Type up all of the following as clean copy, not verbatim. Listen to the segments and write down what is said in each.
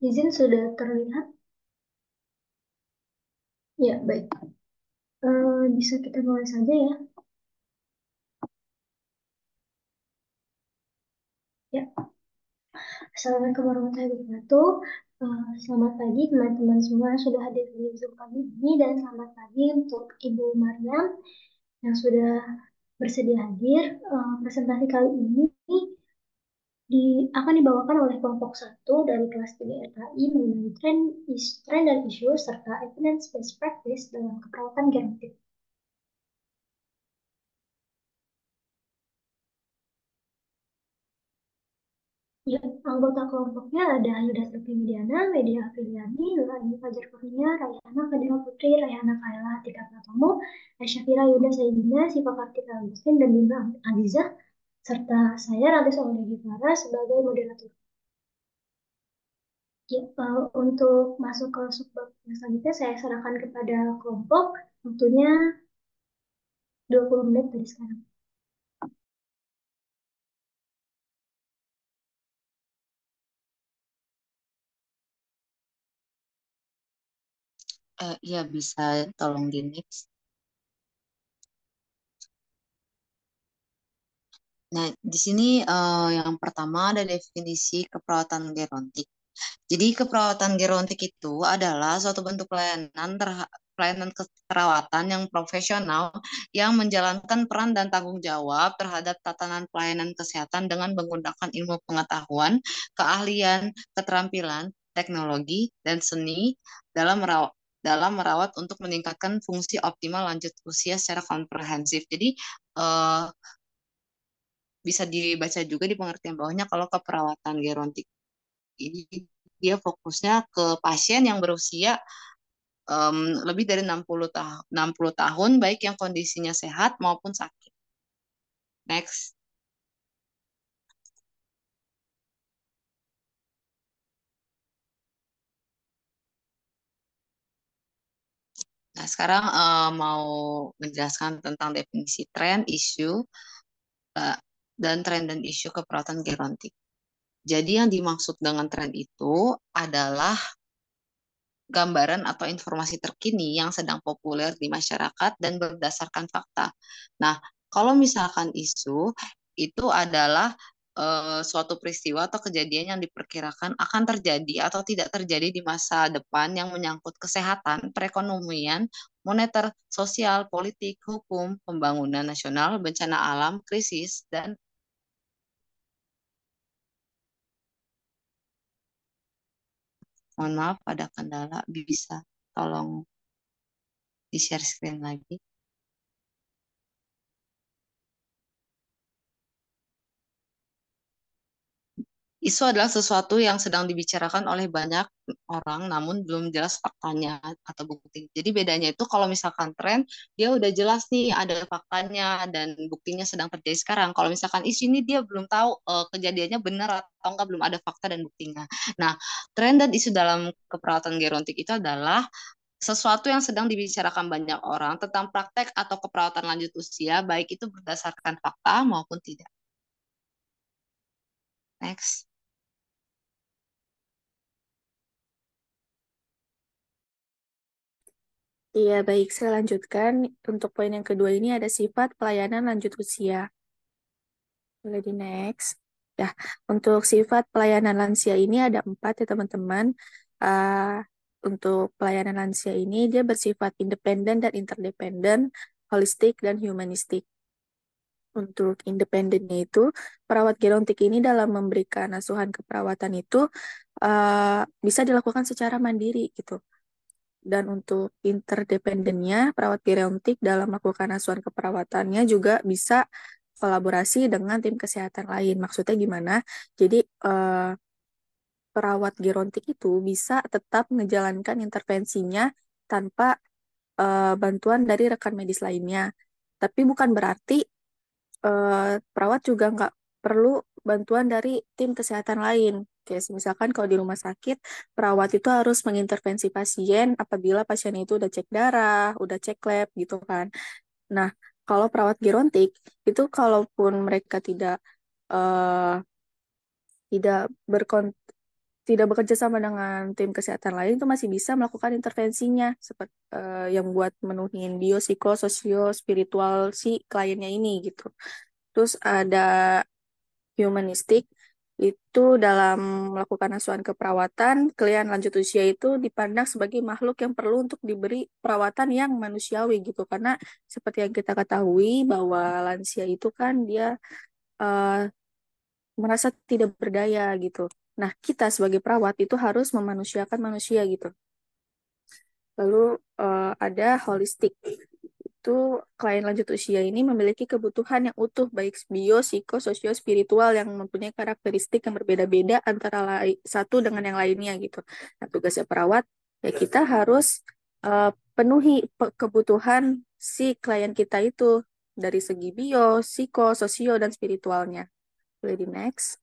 Izin sudah terlihat? Ya, baik. Bisa kita mulai saja ya. Ya, Assalamualaikum warahmatullahi wabarakatuh. Selamat pagi teman-teman semua yang sudah hadir di Zoom pagi ini dan selamat pagi untuk Ibu Maryam yang sudah bersedia hadir. Presentasi kali ini akan dibawakan oleh kelompok satu dari kelas 3 RKI mengenai tren dan isu serta evidence-based practice dalam keperawatan genetik. Ya, anggota kelompoknya ada Yuda Widiana, Media Apriliani, Nurani Fajar Kurnia, Rayana Kadima Putri, Rayana Kaila, Tika Pratomo, Syafira Yuda Saidina, Siva Kartika Agustin, dan Bima Alizah, serta saya Ranti Soleh Givara sebagai moderator. Ya, untuk masuk ke subbab yang selanjutnya saya serahkan kepada kelompok, waktunya 20 menit dari sekarang. Ya bisa tolong di next. Nah, di sini yang pertama ada definisi keperawatan gerontik. Jadi keperawatan gerontik itu adalah suatu bentuk pelayanan keperawatan yang profesional yang menjalankan peran dan tanggung jawab terhadap tatanan pelayanan kesehatan dengan menggunakan ilmu pengetahuan, keahlian, keterampilan, teknologi, dan seni dalam merawat untuk meningkatkan fungsi optimal lanjut usia secara komprehensif. Jadi eh, bisa dibaca juga di pengertian bawahnya kalau keperawatan gerontik ini dia fokusnya ke pasien yang berusia lebih dari 60 tahun, baik yang kondisinya sehat maupun sakit. Next. Nah, sekarang mau menjelaskan tentang definisi tren, isu, uh, dan tren dan isu keperawatan gerontik. Jadi yang dimaksud dengan tren itu adalah gambaran atau informasi terkini yang sedang populer di masyarakat dan berdasarkan fakta. Nah, kalau misalkan isu itu adalah suatu peristiwa atau kejadian yang diperkirakan akan terjadi atau tidak terjadi di masa depan yang menyangkut kesehatan, perekonomian, moneter, sosial, politik, hukum, pembangunan nasional, bencana alam, krisis, dan mohon maaf ada kendala, bisa tolong di-share screen lagi. Isu adalah sesuatu yang sedang dibicarakan oleh banyak orang, namun belum jelas faktanya atau bukti. Jadi bedanya itu kalau misalkan tren, dia udah jelas nih ada faktanya dan buktinya sedang terjadi sekarang. Kalau misalkan isu ini dia belum tahu kejadiannya benar atau enggak, belum ada fakta dan buktinya. Nah, tren dan isu dalam keperawatan gerontik itu adalah sesuatu yang sedang dibicarakan banyak orang tentang praktek atau keperawatan lanjut usia, baik itu berdasarkan fakta maupun tidak. Next. Iya, baik. Saya lanjutkan. Untuk poin yang kedua ini ada sifat pelayanan lanjut usia. Boleh di next. Ya, untuk sifat pelayanan lansia ini ada 4 ya teman-teman. Uh, untuk pelayanan lansia ini dia bersifat independen dan interdependen, holistik dan humanistik. Untuk independennya itu, perawat gerontik ini dalam memberikan asuhan keperawatan itu bisa dilakukan secara mandiri gitu. Dan untuk interdependennya, perawat gerontik dalam melakukan asuhan keperawatannya juga bisa kolaborasi dengan tim kesehatan lain. Maksudnya gimana? Jadi perawat gerontik itu bisa tetap menjalankan intervensinya tanpa bantuan dari rekan medis lainnya. Tapi bukan berarti perawat juga nggak perlu bantuan dari tim kesehatan lain. Kayak misalkan kalau di rumah sakit, perawat itu harus mengintervensi pasien apabila pasien itu udah cek darah, udah cek lab gitu kan. Nah, kalau perawat gerontik, itu kalaupun mereka tidak eh, tidak berkon tidak bekerja sama dengan tim kesehatan lain itu masih bisa melakukan intervensinya seperti yang buat menuhin biopsiko, sosio, spiritual si kliennya ini gitu. Terus ada humanistik itu dalam melakukan asuhan keperawatan, klien lanjut usia itu dipandang sebagai makhluk yang perlu untuk diberi perawatan yang manusiawi gitu. Karena seperti yang kita ketahui bahwa lansia itu kan dia eh, merasa tidak berdaya gitu. Nah, kita sebagai perawat itu harus memanusiakan manusia gitu. Lalu ada holistik. Itu klien lanjut usia ini memiliki kebutuhan yang utuh baik bio, psiko, sosio, spiritual yang mempunyai karakteristik yang berbeda-beda antara satu dengan yang lainnya gitu. Nah, tugasnya perawat ya kita harus penuhi kebutuhan si klien kita itu dari segi bio, psiko, sosio, dan spiritualnya. Boleh di next.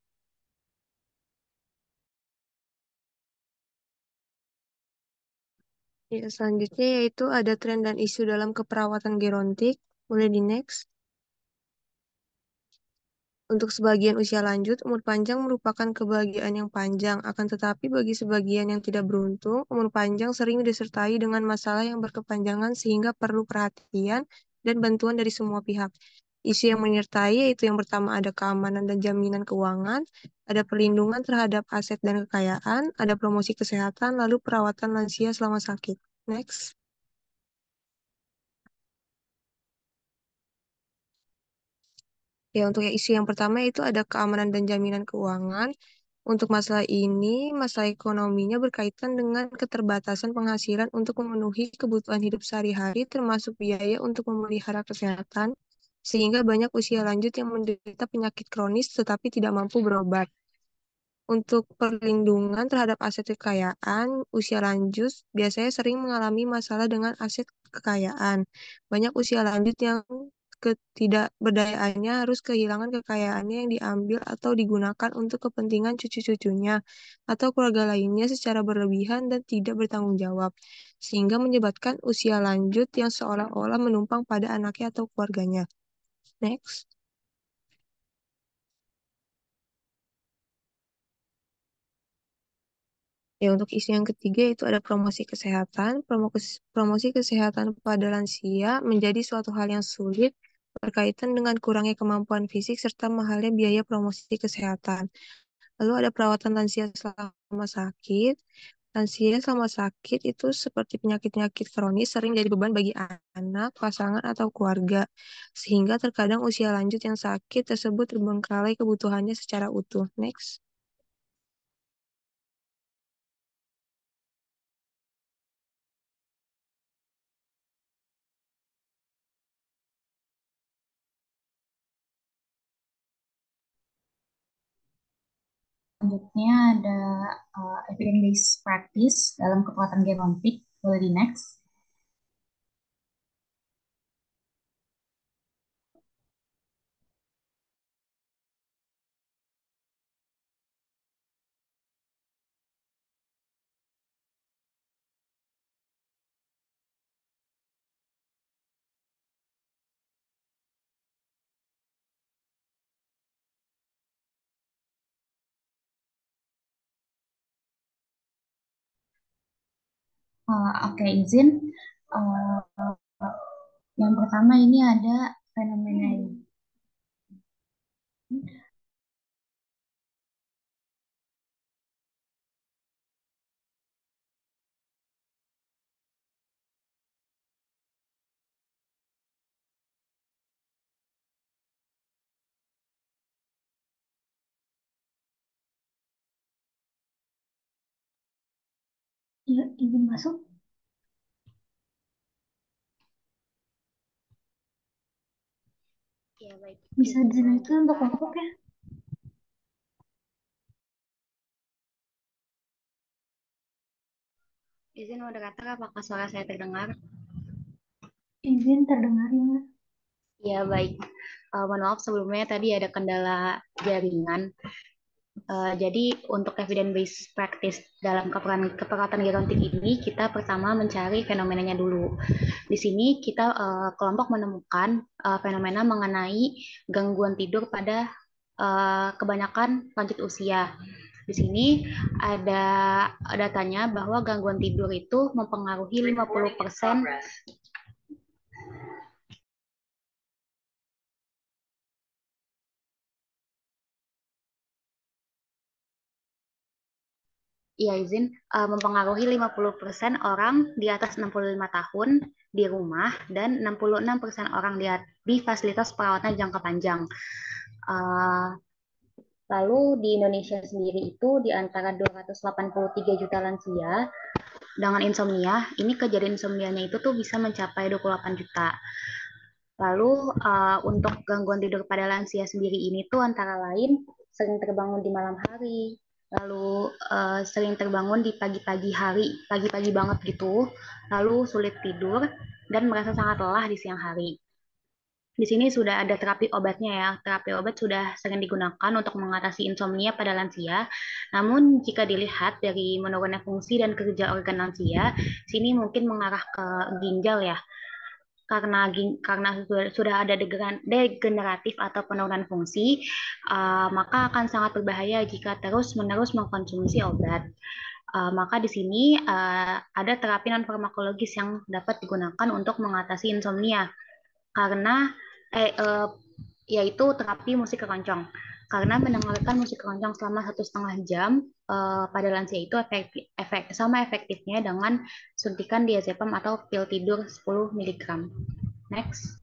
Ya, selanjutnya yaitu ada tren dan isu dalam keperawatan gerontik. Boleh di next. Untuk sebagian usia lanjut, umur panjang merupakan kebahagiaan yang panjang. Akan tetapi bagi sebagian yang tidak beruntung, umur panjang sering disertai dengan masalah yang berkepanjangan sehingga perlu perhatian dan bantuan dari semua pihak. Isu yang menyertai yaitu yang pertama ada keamanan dan jaminan keuangan, ada perlindungan terhadap aset dan kekayaan, ada promosi kesehatan, lalu perawatan lansia selama sakit. Next. Ya, untuk isu yang pertama itu ada keamanan dan jaminan keuangan. Untuk masalah ini, masalah ekonominya berkaitan dengan keterbatasan penghasilan untuk memenuhi kebutuhan hidup sehari-hari, termasuk biaya untuk memelihara kesehatan, sehingga banyak usia lanjut yang menderita penyakit kronis tetapi tidak mampu berobat. Untuk perlindungan terhadap aset kekayaan, usia lanjut biasanya sering mengalami masalah dengan aset kekayaan. Banyak usia lanjut yang ketidakberdayaannya harus kehilangan kekayaannya yang diambil atau digunakan untuk kepentingan cucu-cucunya atau keluarga lainnya secara berlebihan dan tidak bertanggung jawab, sehingga menyebabkan usia lanjut yang seolah-olah menumpang pada anaknya atau keluarganya. Next. Ya, untuk isu yang ketiga itu ada promosi kesehatan. Promosi kesehatan pada lansia menjadi suatu hal yang sulit berkaitan dengan kurangnya kemampuan fisik serta mahalnya biaya promosi kesehatan. Lalu ada perawatan lansia selama sakit. Lansia selama sakit itu seperti penyakit-penyakit kronis sering jadi beban bagi anak, pasangan, atau keluarga. Sehingga terkadang usia lanjut yang sakit tersebut terbengkalai kebutuhannya secara utuh. Next. Selanjutnya ada evidence-based practice dalam keperawatan gerontik. Boleh di next. Oke, izin. Uh, yang pertama ini ada fenomena Ya, izin masuk. Ya, baik. Bisa dilanjutkan untuk kelompok ya. Izin moderator, apakah suara saya terdengar? Izin terdengar ya. Ya, baik. Mohon maaf sebelumnya tadi ada kendala jaringan. Jadi untuk evidence-based practice dalam keperawatan gerontik ini, kita pertama mencari fenomenanya dulu. Di sini kita kelompok menemukan fenomena mengenai gangguan tidur pada kebanyakan lanjut usia. Di sini ada datanya bahwa gangguan tidur itu mempengaruhi 50%. Iya, izin. Mempengaruhi 50% orang di atas 65 tahun di rumah dan 66% orang di fasilitas perawatan jangka panjang. Uh, Lalu di Indonesia sendiri itu di antara 283 juta lansia dengan insomnia, ini kejadian insomnianya itu tuh bisa mencapai 28 juta. Lalu untuk gangguan tidur pada lansia sendiri ini tuh antara lain sering terbangun di malam hari, lalu sering terbangun di pagi-pagi hari, pagi-pagi banget gitu, lalu sulit tidur dan merasa sangat lelah di siang hari. Di sini sudah ada terapi obatnya ya. Terapi obat sudah sering digunakan untuk mengatasi insomnia pada lansia. Namun jika dilihat dari menurunnya fungsi dan kerja organ lansia, sini mungkin mengarah ke ginjal ya. Karena sudah ada degeneratif atau penurunan fungsi, maka akan sangat berbahaya jika terus-menerus mengkonsumsi obat. Maka di sini ada terapi non farmakologis yang dapat digunakan untuk mengatasi insomnia. Karena yaitu terapi musik keroncong. Karena mendengarkan musik keroncong selama 1,5 jam pada lansia itu sama efektifnya dengan suntikan diazepam atau pil tidur 10 mg. Next.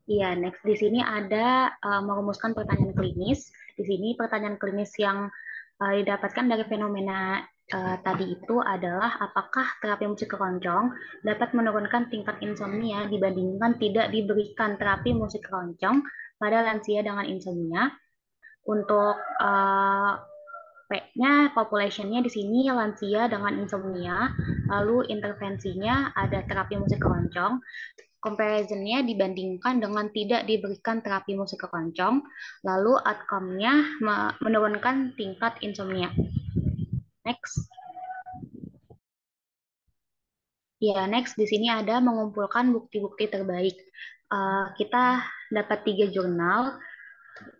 Iya, next di sini ada merumuskan pertanyaan klinis. Di sini pertanyaan klinis yang didapatkan dari fenomena tadi itu adalah apakah terapi musik keroncong dapat menurunkan tingkat insomnia dibandingkan tidak diberikan terapi musik keroncong pada lansia dengan insomnia. Untuk P-nya, population-nya di sini lansia dengan insomnia, lalu intervensinya ada terapi musik keroncong. Comparison-nya dibandingkan dengan tidak diberikan terapi musik keroncong, lalu outcome-nya menurunkan tingkat insomnia. Next. Ya, next di sini ada mengumpulkan bukti-bukti terbaik. Kita dapat 3 jurnal.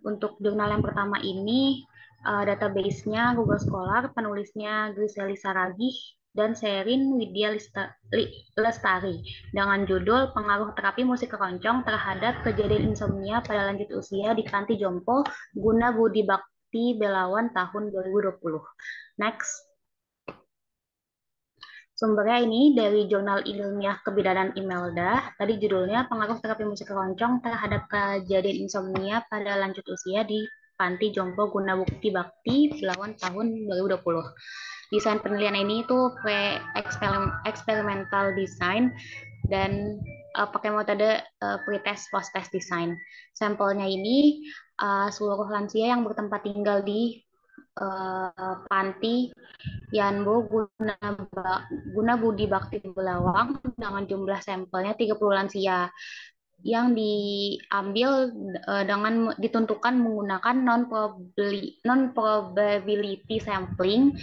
Untuk jurnal yang pertama ini, database-nya Google Scholar, penulisnya Griseli Saragih, dan Sherin Widya Lestari dengan judul Pengaruh Terapi Musik Keroncong Terhadap Kejadian Insomnia pada Lanjut Usia di Panti Jompo Guna Budi Bakti Belawan tahun 2020. Next. Sumbernya ini dari Jurnal Ilmiah Kebidanan Imelda. Tadi judulnya Pengaruh Terapi Musik Keroncong Terhadap Kejadian Insomnia pada Lanjut Usia di Panti Jompo Guna Budi Bakti Belawan tahun 2020. Desain penelitian ini itu experimental design dan pakai metode pretest post-test design. Sampelnya ini seluruh lansia yang bertempat tinggal di Panti Yanbo Guna Budi Bakti Belawang dengan jumlah sampelnya 30 lansia yang diambil dengan ditentukan menggunakan non-probability sampling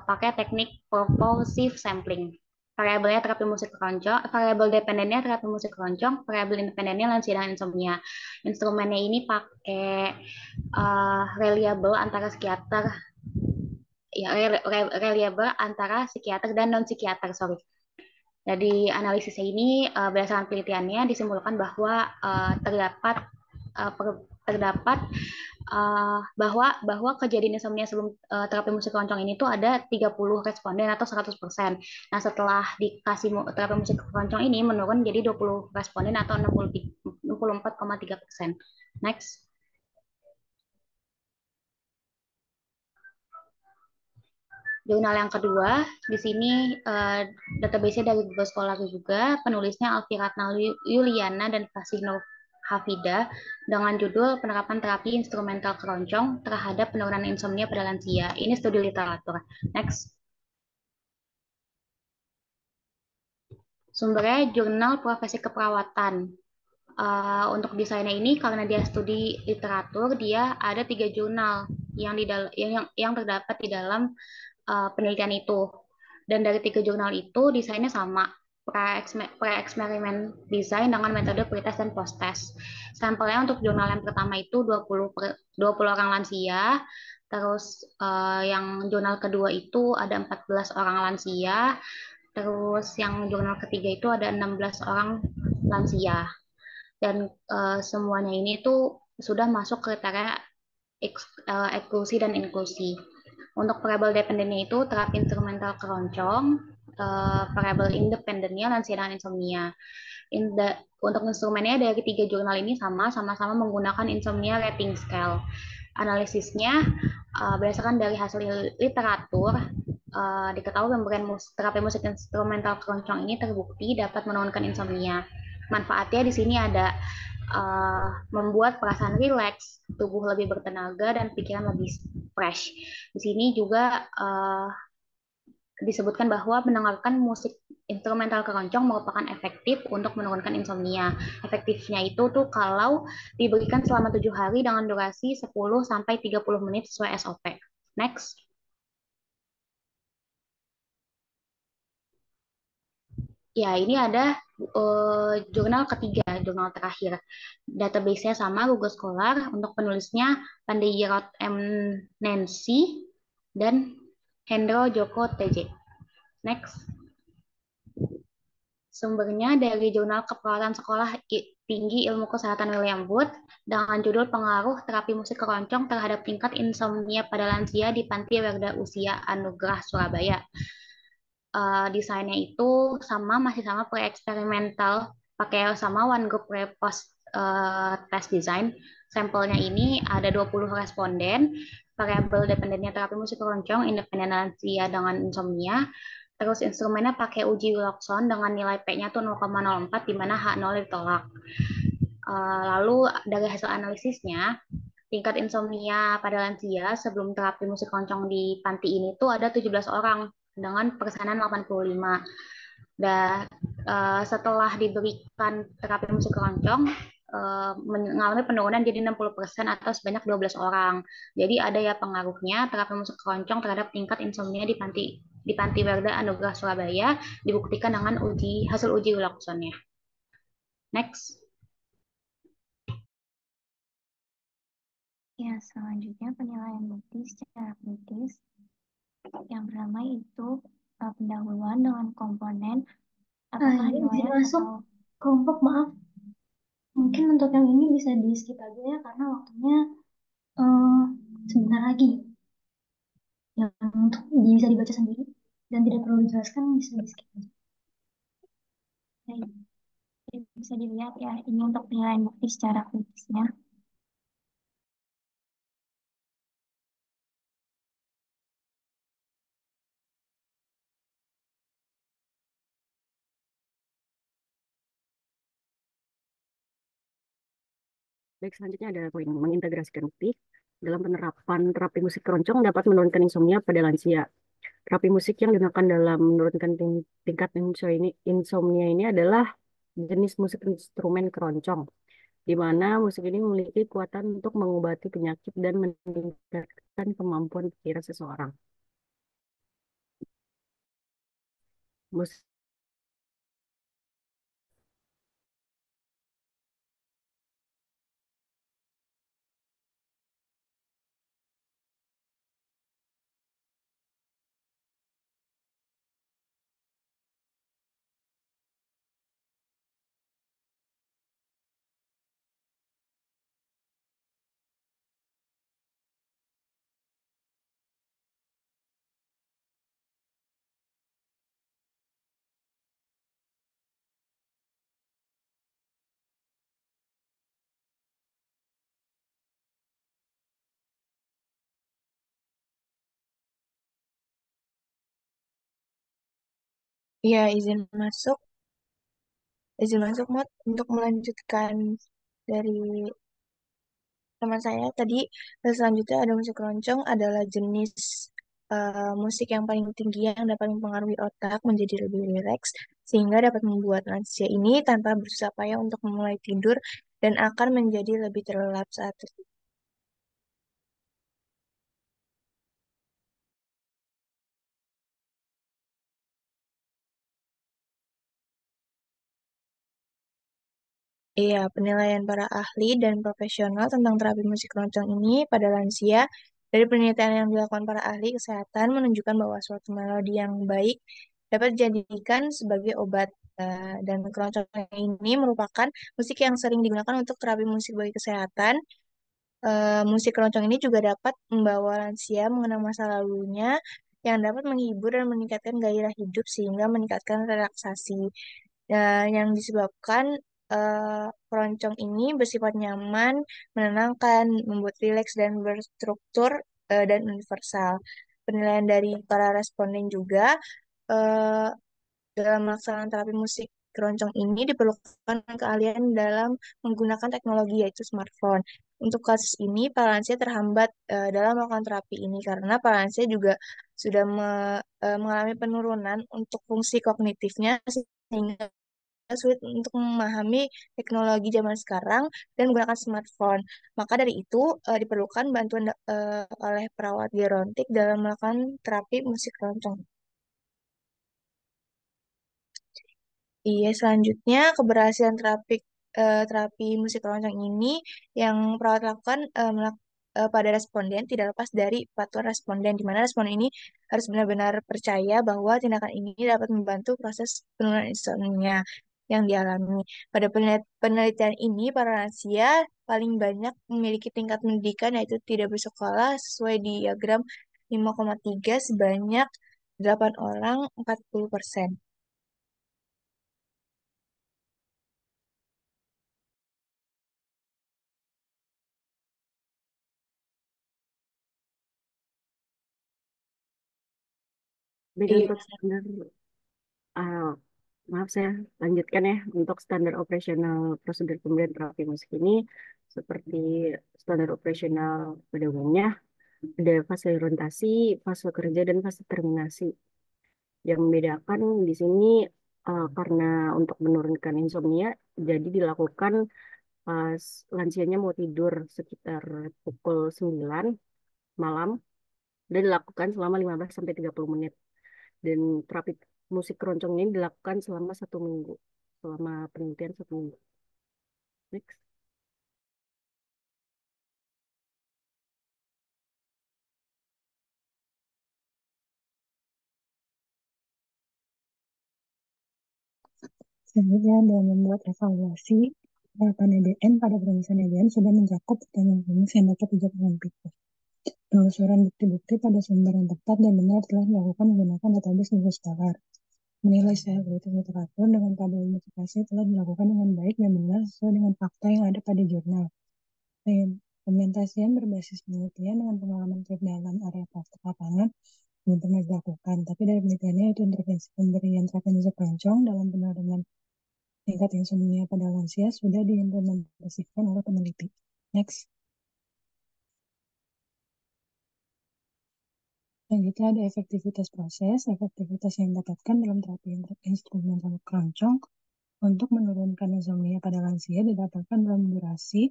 pakai teknik propulsive sampling. Variabelnya terapi musik keroncong, variabel dependennya terapi musik keroncong, variabel independennya lansia dengan insomnia. Instrumennya ini pakai reliable antara psikiater, ya reliable antara psikiater dan non psikiater, sorry. Jadi analisisnya ini berdasarkan penelitiannya disimpulkan bahwa terdapat bahwa kejadian insomnia sebelum terapi musik keroncong ini tuh ada 30 responden atau 100%. Nah, setelah dikasih terapi musik keroncong ini menurun jadi 20 responden atau 64,3%. Next. Jurnal yang kedua, di sini database-nya dari Google Scholar juga, penulisnya Alfi Ratna Yuliana dan Fasih Nur Hafida dengan judul Penerapan Terapi Instrumental Keroncong Terhadap Penurunan Insomnia pada Lansia. Ini studi literatur. Next. Sumbernya Jurnal Profesi Keperawatan. Untuk desainnya ini karena dia studi literatur, dia ada 3 jurnal yang terdapat di dalam penelitian itu. Dan dari 3 jurnal itu desainnya sama, pre-eksperimen desain dengan metode pretest dan post-test. Sampelnya untuk jurnal yang pertama itu 20 orang lansia, terus yang jurnal kedua itu ada 14 orang lansia, terus yang jurnal ketiga itu ada 16 orang lansia. Dan semuanya ini tuh sudah masuk kriteria eksklusi dan inklusi. Untuk variabel dependennya itu terapi instrumental keroncong, variabel independennya lansia dengan insomnia. Untuk instrumennya dari 3 jurnal ini sama-sama menggunakan insomnia rating scale. Analisisnya berdasarkan dari hasil literatur, diketahui pemberian terapi musik instrumental keroncong ini terbukti dapat menurunkan insomnia. Manfaatnya di sini ada membuat perasaan rileks, tubuh lebih bertenaga, dan pikiran lebih fresh. Di sini juga disebutkan bahwa mendengarkan musik instrumental keroncong merupakan efektif untuk menurunkan insomnia. Efektifnya itu tuh kalau diberikan selama 7 hari dengan durasi 10-30 menit sesuai SOP. Next. Ya, ini ada jurnal ketiga, jurnal terakhir. Database-nya sama, Google Scholar. Untuk penulisnya Pandeyirot M. Nancy dan Hendro Joko TJ. Next. Sumbernya dari Jurnal Keperawatan Sekolah Tinggi Ilmu Kesehatan William Wood dengan judul Pengaruh Terapi Musik Keroncong Terhadap Tingkat Insomnia pada Lansia di Panti Werda Usia Anugerah Surabaya. Desainnya itu masih sama pre-eksperimental, pakai sama one group post test design. Sampelnya ini ada 20 responden, variabel dependennya terapi musik keroncong, independen lansia dengan insomnia. Terus instrumennya pakai uji Wilson dengan nilai P-nya tuh 0,04, di mana H0 ditolak. Lalu dari hasil analisisnya, tingkat insomnia pada lansia sebelum terapi musik keroncong di panti ini tuh ada 17 orang dengan persenan 85. Dan setelah diberikan terapi musik keroncong, mengalami penurunan jadi 60% atau sebanyak 12 orang. Jadi ada ya pengaruhnya terapi musik keroncong terhadap tingkat insomnia di Panti Werda Anugerah Surabaya dibuktikan dengan hasil uji Wilson-nya. Next. Ya, selanjutnya penilaian bukti secara kritis. Yang pertama itu pendahuluan dengan komponen apakah Ini izin riwayat masuk atau kelompok, maaf. Mungkin untuk yang ini bisa di skip aja ya, karena waktunya sebentar lagi. Yang untuk bisa dibaca sendiri dan tidak perlu dijelaskan bisa di skip aja. Baik. Bisa dilihat ya, ini untuk penilaian bukti secara kritisnya. Baik, selanjutnya ada poin mengintegrasikan bukti. Dalam penerapan terapi musik keroncong dapat menurunkan insomnia pada lansia. Terapi musik yang digunakan dalam menurunkan tingkat insomnia ini adalah jenis musik instrumen keroncong, di mana musik ini memiliki kekuatan untuk mengobati penyakit dan meningkatkan kemampuan pikiran seseorang. Musik Ya, izin masuk, Mot, untuk melanjutkan dari teman saya tadi. Selanjutnya ada musik keroncong adalah jenis musik yang paling tinggi yang dapat mempengaruhi otak menjadi lebih rileks sehingga dapat membuat lansia ini tanpa bersusah payah untuk memulai tidur dan akan menjadi lebih terlelap saat tertidur. Iya, penilaian para ahli dan profesional tentang terapi musik keroncong ini pada lansia dari penelitian yang dilakukan para ahli kesehatan menunjukkan bahwa suatu melodi yang baik dapat dijadikan sebagai obat. Dan keroncong ini merupakan musik yang sering digunakan untuk terapi musik bagi kesehatan. Musik keroncong ini juga dapat membawa lansia mengenang masa lalunya yang dapat menghibur dan meningkatkan gairah hidup sehingga meningkatkan relaksasi. Yang disebabkan keroncong ini bersifat nyaman, menenangkan, membuat rileks dan berstruktur dan universal. Penilaian dari para responden juga eh, dalam melaksanakan terapi musik keroncong ini diperlukan keahlian dalam menggunakan teknologi yaitu smartphone. Untuk kasus ini, para lansia terhambat dalam melakukan terapi ini karena para lansia juga sudah mengalami penurunan untuk fungsi kognitifnya sehingga sulit untuk memahami teknologi zaman sekarang dan menggunakan smartphone. Maka dari itu diperlukan bantuan oleh perawat gerontik dalam melakukan terapi musik keroncong. Iya, selanjutnya keberhasilan terapi musik keroncong ini yang perawat lakukan pada responden tidak lepas dari kepatuhan responden, di mana responden ini harus benar-benar percaya bahwa tindakan ini dapat membantu proses penurunan insomnia yang dialami. Pada penelitian ini, para lansia paling banyak memiliki tingkat pendidikan yaitu tidak bersekolah sesuai diagram 5,3 sebanyak 8 orang 40%. Jadi Iya. untuk standar, ah, maaf saya lanjutkan ya, untuk standar operasional prosedur pemberian terapi musik ini seperti standar operasional pada umumnya ada fase orientasi, fase kerja, dan fase terminasi. Yang membedakan di sini karena untuk menurunkan insomnia, jadi dilakukan pas lansianya mau tidur sekitar pukul 9 malam dan dilakukan selama 15 sampai 30 menit. Dan terapi musik keroncong ini dilakukan selama 1 minggu, selama penelitian 1 minggu. Next. Selanjutnya, dalam membuat evaluasi penerapan EDN pada perumusan EDN sudah mencakup pertanyaan rumus yang dapat dijawab dengan pikir. Penelusuran bukti-bukti pada sumber yang tepat dan benar telah dilakukan menggunakan database Google Scholar. Menilai secara kritis literatur dengan pada publikasi telah dilakukan dengan baik dan benar sesuai dengan fakta yang ada pada jurnal. Pementasan berbasis penelitian dengan pengalaman kerja dalam area praktek lapangan belum pernah dilakukan, tapi dari penelitiannya itu intervensi pemberian terapi musik keroncong dalam penurunan tingkat insomnia pada lansia sudah diimplementasikan oleh peneliti. Next. Selanjutnya ada efektivitas proses. Efektivitas yang didapatkan dalam terapi instrumental keroncong untuk menurunkan insomnia pada lansia didapatkan dalam durasi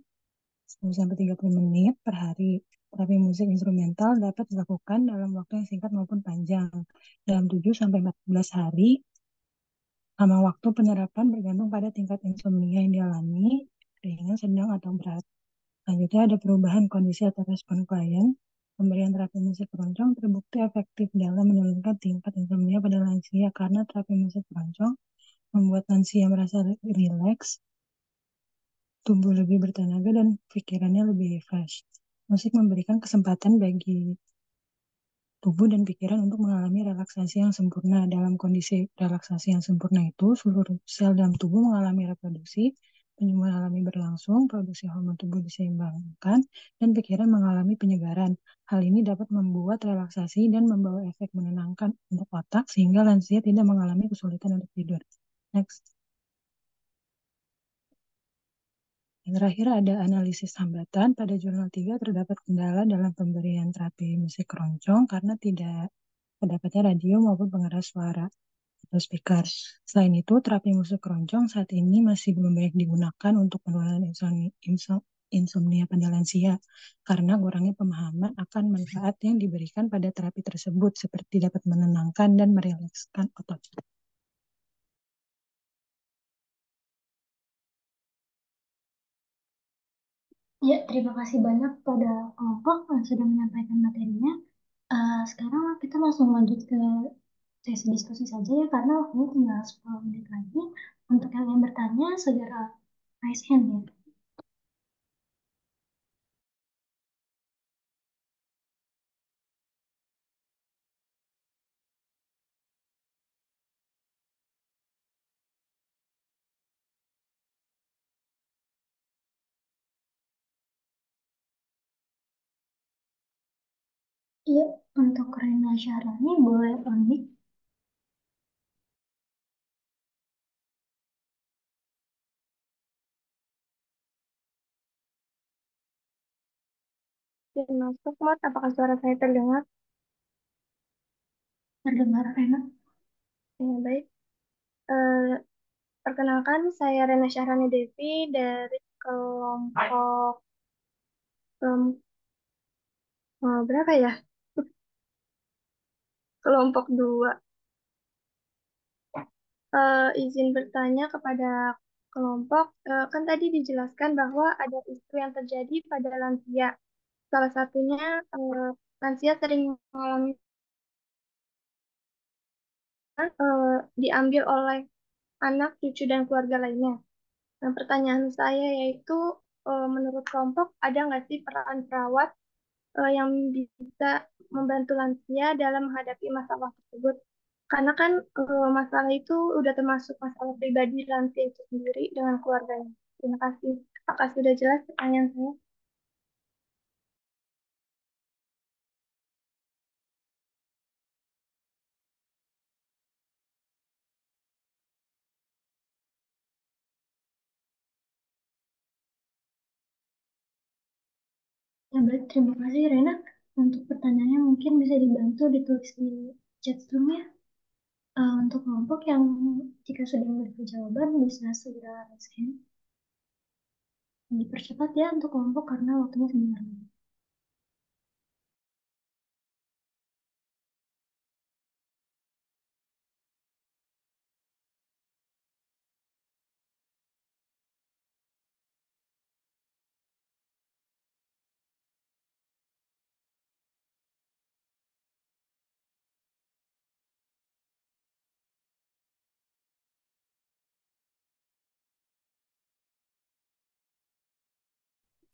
10-30 menit per hari. Terapi musik instrumental dapat dilakukan dalam waktu yang singkat maupun panjang. Dalam 7-14 hari, lama waktu penerapan bergantung pada tingkat insomnia yang dialami, ringan, sedang, atau berat. Selanjutnya ada perubahan kondisi atau respon klien. Pemberian terapi musik keroncong terbukti efektif dalam menurunkan tingkat insomnia pada lansia karena terapi musik keroncong membuat lansia merasa rileks, tubuh lebih bertenaga, dan pikirannya lebih fresh. Musik memberikan kesempatan bagi tubuh dan pikiran untuk mengalami relaksasi yang sempurna. Dalam kondisi relaksasi yang sempurna itu, seluruh sel dalam tubuh mengalami reproduksi, penyembuhan alami berlangsung, produksi hormon tubuh diseimbangkan, dan pikiran mengalami penyegaran. Hal ini dapat membuat relaksasi dan membawa efek menenangkan untuk otak, sehingga lansia tidak mengalami kesulitan untuk tidur. Next. Yang terakhir ada analisis hambatan. Pada jurnal 3 terdapat kendala dalam pemberian terapi musik keroncong karena tidak terdapatnya radio maupun pengeras suara atau speaker. Selain itu, terapi musik keroncong saat ini masih belum banyak digunakan untuk penurunan insomnia pada lansia karena kurangnya pemahaman akan manfaat yang diberikan pada terapi tersebut seperti dapat menenangkan dan merilekskan otot. Ya, terima kasih banyak pada kelompok yang sudah menyampaikan materinya. Sekarang kita langsung lanjut ke sesi diskusi saja ya, karena waktunya tinggal 10 menit lagi. Untuk yang ingin bertanya, segera raise hand ya. Iya, untuk Rena Syahrani boleh on mic. Masuk, Mat. Apakah suara saya terdengar? Terdengar, Rena? Ya, baik. Eh, Perkenalkan, saya Rena Syahrani Devi dari kelompok berapa ya? Kelompok 2. Izin bertanya kepada kelompok, kan tadi dijelaskan bahwa ada isu yang terjadi pada lansia. Salah satunya lansia sering mengalami diambil oleh anak, cucu, dan keluarga lainnya. Nah, pertanyaan saya yaitu, menurut kelompok ada nggak sih peran perawat yang bisa membantu lansia dalam menghadapi masalah tersebut? Karena kan masalah itu udah termasuk masalah pribadi lansia itu sendiri dengan keluarganya. Terima kasih. Apakah sudah jelas pertanyaan saya? Ya, baik. Terima kasih, Rena. Untuk pertanyaannya mungkin bisa dibantu ditulis di chat room ya. Untuk kelompok yang jika sudah memiliki jawaban bisa segera raise hand. Dipercepat ya untuk kelompok karena waktunya sebentar lagi.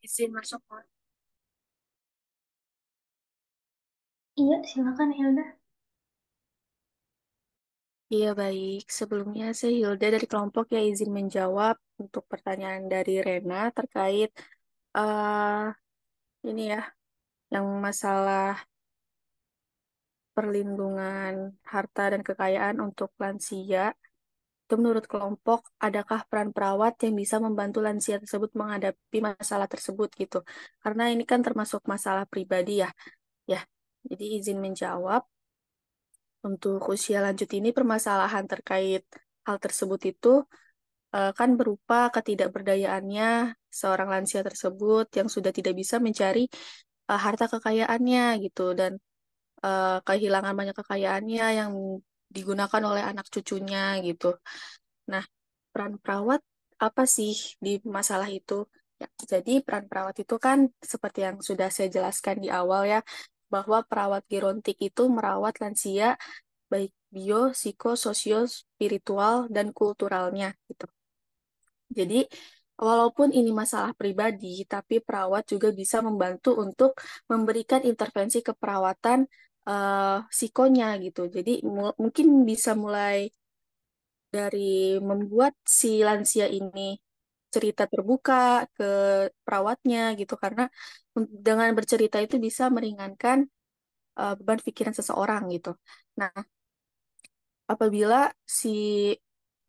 Izin masuk, Mat. Iya, silakan Hilda. Iya, baik. Sebelumnya saya Hilda dari kelompok yang izin menjawab untuk pertanyaan dari Rena terkait eh ini ya, yang masalah perlindungan harta dan kekayaan untuk lansia. Itu menurut kelompok, adakah peran perawat yang bisa membantu lansia tersebut menghadapi masalah tersebut gitu? Karena ini kan termasuk masalah pribadi ya. Ya, jadi izin menjawab. Untuk usia lanjut ini permasalahan terkait hal tersebut itu kan berupa ketidakberdayaannya seorang lansia tersebut yang sudah tidak bisa mencari harta kekayaannya gitu dan kehilangan banyak kekayaannya yang digunakan oleh anak cucunya gitu. Nah, peran perawat apa sih di masalah itu? Ya, jadi peran perawat itu kan seperti yang sudah saya jelaskan di awal ya, bahwa perawat gerontik itu merawat lansia baik bio, psiko, sosio, spiritual, dan kulturalnya gitu. Jadi, walaupun ini masalah pribadi, tapi perawat juga bisa membantu untuk memberikan intervensi keperawatan psikonya gitu. Jadi, mungkin bisa mulai dari membuat si lansia ini cerita terbuka ke perawatnya gitu, karena dengan bercerita itu bisa meringankan beban pikiran seseorang gitu. Nah, apabila si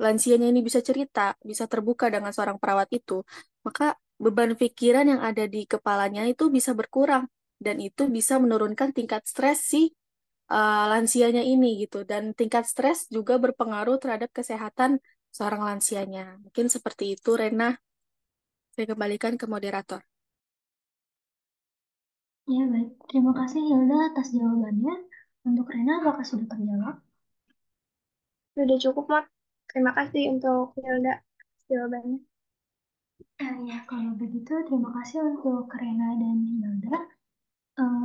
lansianya ini bisa cerita, bisa terbuka dengan seorang perawat itu, maka beban pikiran yang ada di kepalanya itu bisa berkurang dan itu bisa menurunkan tingkat stres si lansianya ini gitu dan tingkat stres juga berpengaruh terhadap kesehatan seorang lansianya. Mungkin seperti itu, Rena. Saya kembalikan ke moderator. Ya, baik. Terima kasih Hilda atas jawabannya. Untuk Rena, apakah sudah terjawab? Sudah cukup, Mat. Terima kasih untuk Hilda jawabannya. Ya, kalau begitu terima kasih untuk Rena dan Hilda.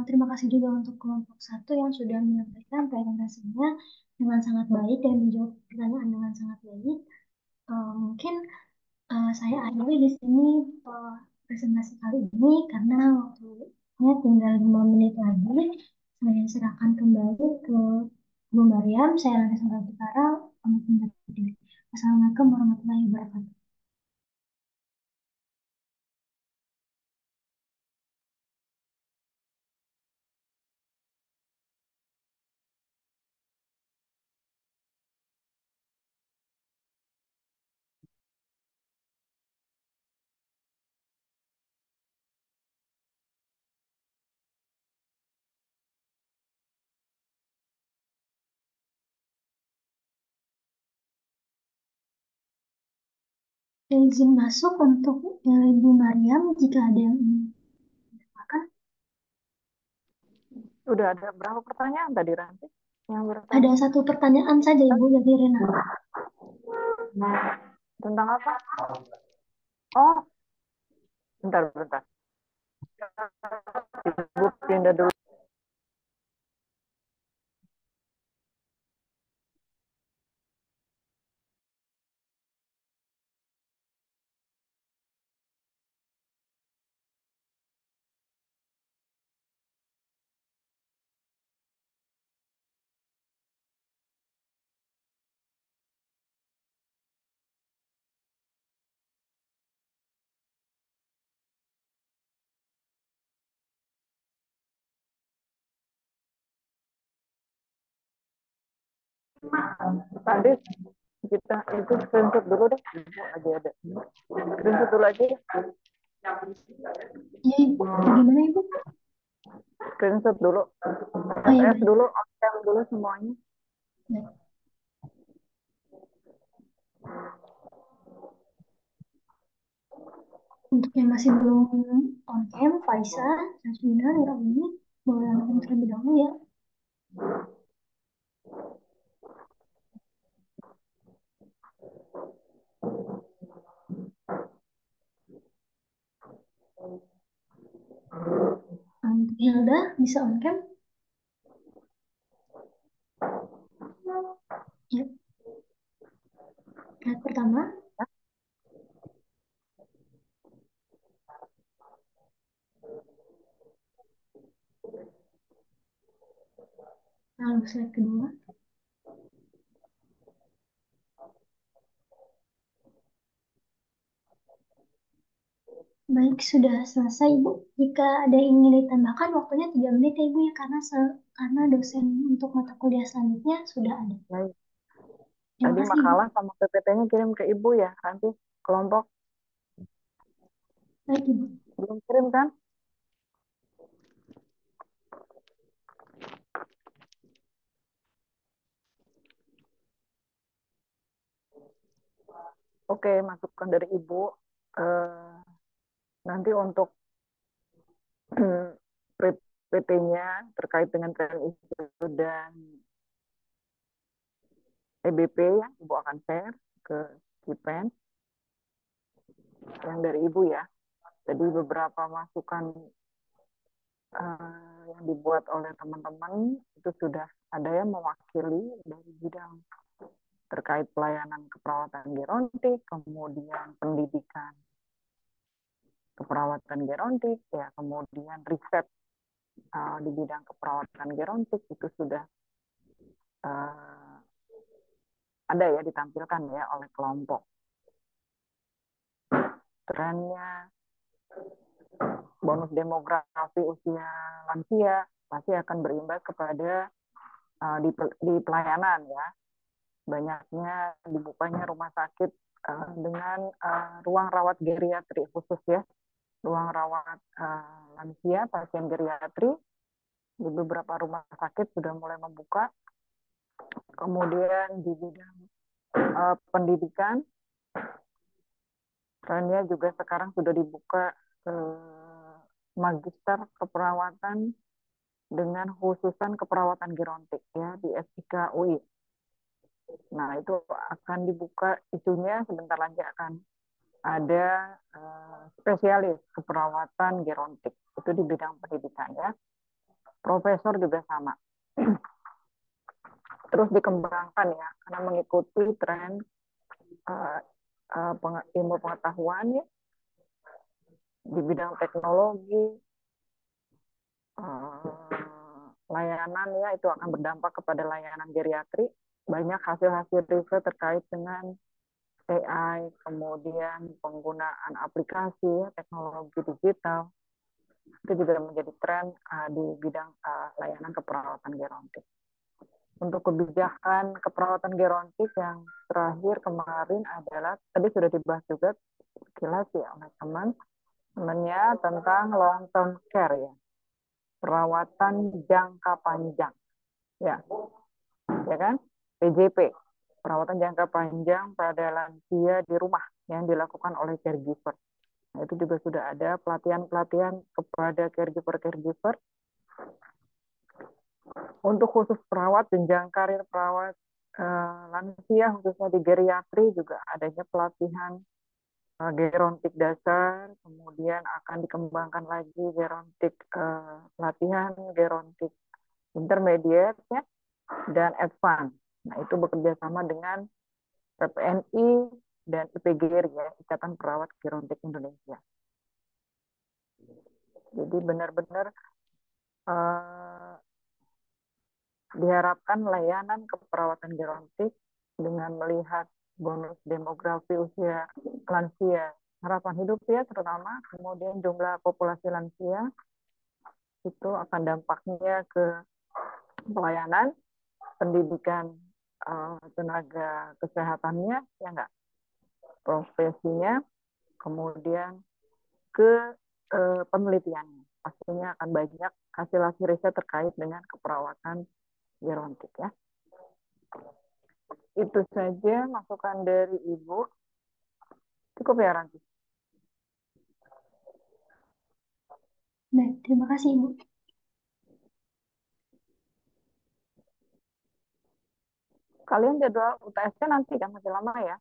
Terima kasih juga untuk kelompok satu yang sudah menyampaikan presentasinya dengan sangat baik dan menjawab pertanyaan dengan sangat baik. Mungkin saya akhiri di sini presentasi kali ini karena waktunya tinggal 5 menit lagi. Saya serahkan kembali ke Bu Mariam. Saya Rana Sangga Utara. Pamit undur diri. Assalamualaikum warahmatullahi wabarakatuh. Izin masuk untuk Ibu Mariam jika ada yang ingin ditanyakan. Udah ada berapa pertanyaan tadi, Ranti? Yang bertanya Ada satu pertanyaan saja Ibu dari Rena. tentang apa? Oh, bentar. Ibu pindah dulu. Tadi kita itu screenshot dulu deh. Ibu lagi ada. Screenshot dulu aja ya. Ya, Ibu. Bagaimana Ibu? Screenshot dulu. Oh, ya, FF dulu, on-cam dulu semuanya. Baik. Untuk yang masih belum on cam, Faisa, Jasmina, Nuraini, boleh langsung terlebih dahulu ya. Untuk Hilda, bisa on cam? Ya. Slide pertama. Lalu slide kedua. Baik, sudah selesai Ibu. Jika ada yang ingin ditambahkan, waktunya 3 menit ya Ibu ya, karena dosen untuk mata kuliah selanjutnya sudah ada. Baik. Terima Tadi kasih Ibu. makalah sama PPT-nya kirim ke Ibu ya, nanti kelompok. Baik Ibu. Belum kirim kan? Oke, masukan dari Ibu. Nanti untuk PT-nya terkait dengan tren isu dan EBP ya, Ibu akan share ke Kipen yang dari Ibu ya. Jadi beberapa masukan yang dibuat oleh teman-teman itu sudah ada yang mewakili dari bidang terkait pelayanan keperawatan gerontik, kemudian pendidikan keperawatan gerontik, ya kemudian riset di bidang keperawatan gerontik itu sudah ada ya ditampilkan ya oleh kelompok. Trennya bonus demografi usia lansia pasti akan berimbas kepada di pelayanan ya. Banyaknya dibukanya rumah sakit dengan ruang rawat geriatri khusus ya. Ruang rawat lansia, pasien geriatri di beberapa rumah sakit sudah mulai membuka. Kemudian di bidang pendidikan, trennya juga sekarang sudah dibuka magister keperawatan dengan khususan keperawatan gerontik ya di SIK UI. Nah, itu akan dibuka isunya sebentar lagi akan ada spesialis keperawatan gerontik, itu di bidang pendidikan ya. Profesor juga sama. Terus dikembangkan ya, karena mengikuti tren ilmu pengetahuan ya, di bidang teknologi, layanan ya, itu akan berdampak kepada layanan geriatri. Banyak hasil-hasil riset terkait dengan AI, kemudian penggunaan aplikasi, teknologi digital, itu juga menjadi tren di bidang layanan keperawatan gerontik. Untuk kebijakan keperawatan gerontik yang terakhir kemarin adalah, tadi sudah dibahas juga sekilas ya oleh teman-temannya tentang long term care ya, perawatan jangka panjang ya kan, PJP, perawatan jangka panjang pada lansia di rumah yang dilakukan oleh caregiver. Nah, itu juga sudah ada pelatihan-pelatihan kepada caregiver untuk khusus perawat, jenjang karir perawat lansia khususnya di geriatri juga adanya pelatihan gerontik dasar, kemudian akan dikembangkan lagi gerontik pelatihan gerontik intermediate ya, dan advance. Nah, itu bekerja sama dengan PPNI dan IPGRI ya, Ikatan Perawat Gerontik Indonesia. Jadi benar-benar diharapkan layanan keperawatan gerontik dengan melihat bonus demografi usia lansia, harapan hidup ya terutama, kemudian jumlah populasi lansia, itu akan dampaknya ke pelayanan, pendidikan tenaga kesehatannya, ya enggak, profesinya, kemudian ke penelitiannya. Pastinya akan banyak hasil-hasil riset terkait dengan keperawatan gerontik ya. Itu saja masukan dari Ibu. Cukup ya, Ranti? Baik, terima kasih Ibu. Kalian jadwal UTS nanti kan masih lama ya?